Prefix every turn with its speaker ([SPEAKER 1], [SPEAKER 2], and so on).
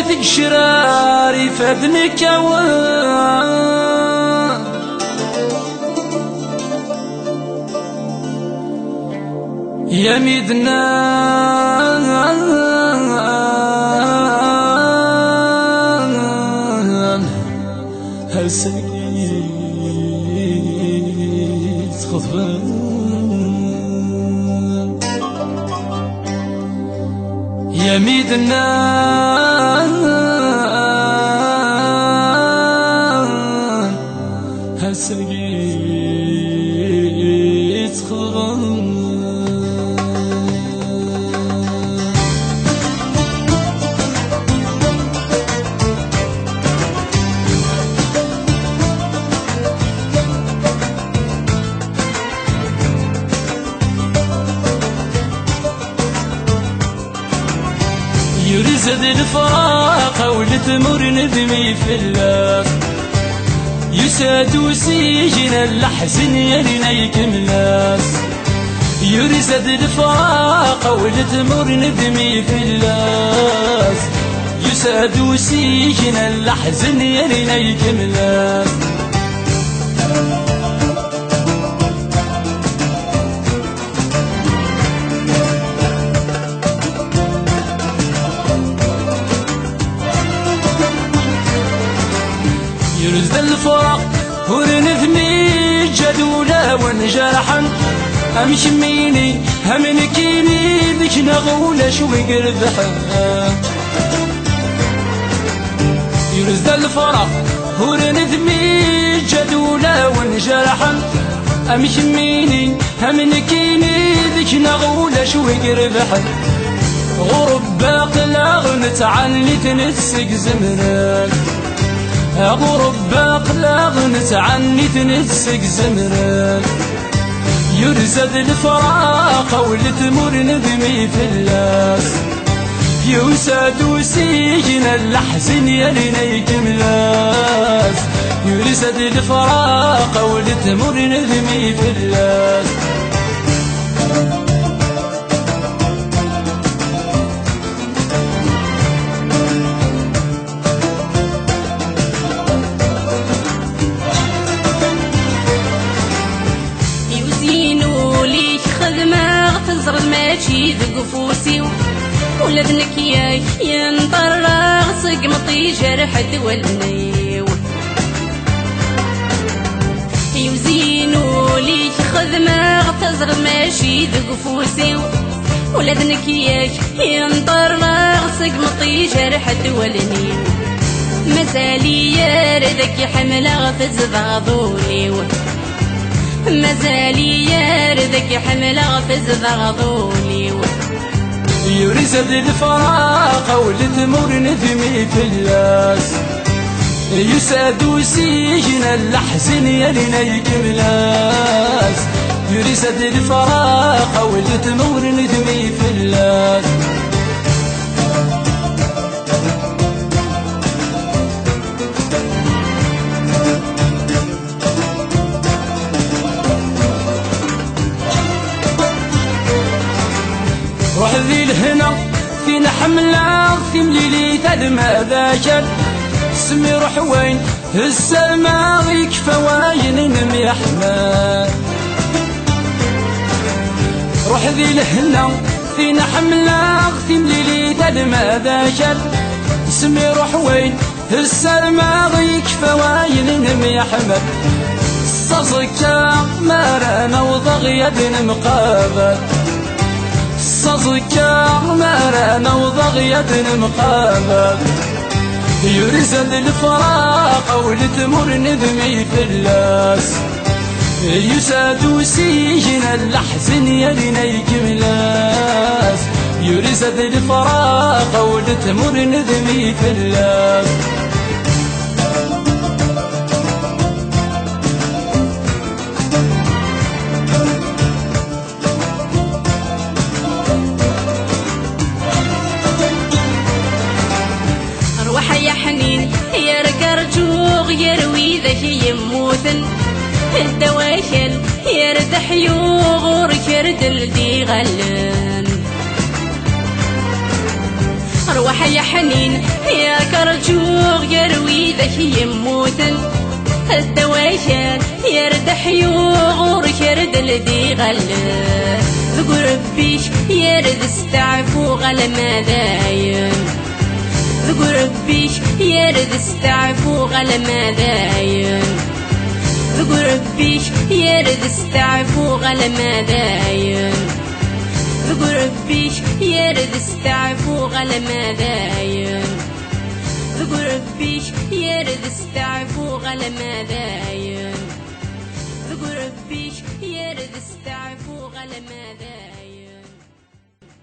[SPEAKER 1] ذيك شراري فدنك يا ميدنا هالسيد خطبان يا ميدنا هالسيد خطبان يرزد الفراق ولتمر ندمي في الله يساد وسيجن اللحزن يلينا يكملاس يرزد الفراق ولتمر ندمي في الله يساد وسيجن اللحزن يلينا يكملاس يرزد الفراق ورنثمي جدولا ونجرحا أمشميني همنكيني بك نغولا شوي قربحا يرزد الفراق ورنثمي جدولا ونجرحا أمشميني همنكيني بك نغولا شوي قربحا غرب باق لاغنت عني تنسق زمنك غرب باق غنت عني تنسق زمرك يرزد الفراق ولتمر ندمي في اللاس يوساد وسيجن اللحزن يلينا يكملاس يرزد الفراق ولتمر ندمي في اللاس ماشي ذق فوسي ولدنك ياي ينطرغ سقمطي جرح دولني يوزينو ليك خدمة تزر ماشي ذق فوسي ولدنك ياي ينطرغ سقمطي جرح دولني مازالي ياردك حملة تزغضوني مازالي ياردك حملة تزغضوني يرزد الفراق ولتمر ندمي في اللاس يساد وسيجن اللحزن يلينا يكملاس يرزد الفراق ولتمر ندمي في اللاس وحذي لهنا فينا حملة في مليلي تدمى ذاكر سمي روح وين السما يكفى واين نمي أحمد روح ذي لهنا فينا حملة في مليلي تدمى ذاكر سمي روح وين السما يكفى واين نمي أحمد صزكا مارانا وضغيا بن مقابل صزكا مارانا وضغيا بن مقابل يرزد الفراق ولتمر ندمي في اللاس يساد وسيجن اللحزن يلينا يكملاس يرزد الفراق ولتمر ندمي في اللاس يروي ذكي يموتن الدواخل يردح يغور كرد الدي غلن وحي حنين يا كرجوغ يروي ذاك يموتن الدوايشان يرد حيوغ ورشرد الذي غله ذقرب بيش يرد استعفو غل ماذاين ذقرب بيش يرد استعفو غل ماذاين ذقرب بيش يرد استعفو غل ماذاين ذقرب بيش يرد استعفو غل ماذاين ذقرب بيش يرد استعفو غل ماذاين ذقرب بيش يرد استعفو غل ماذاين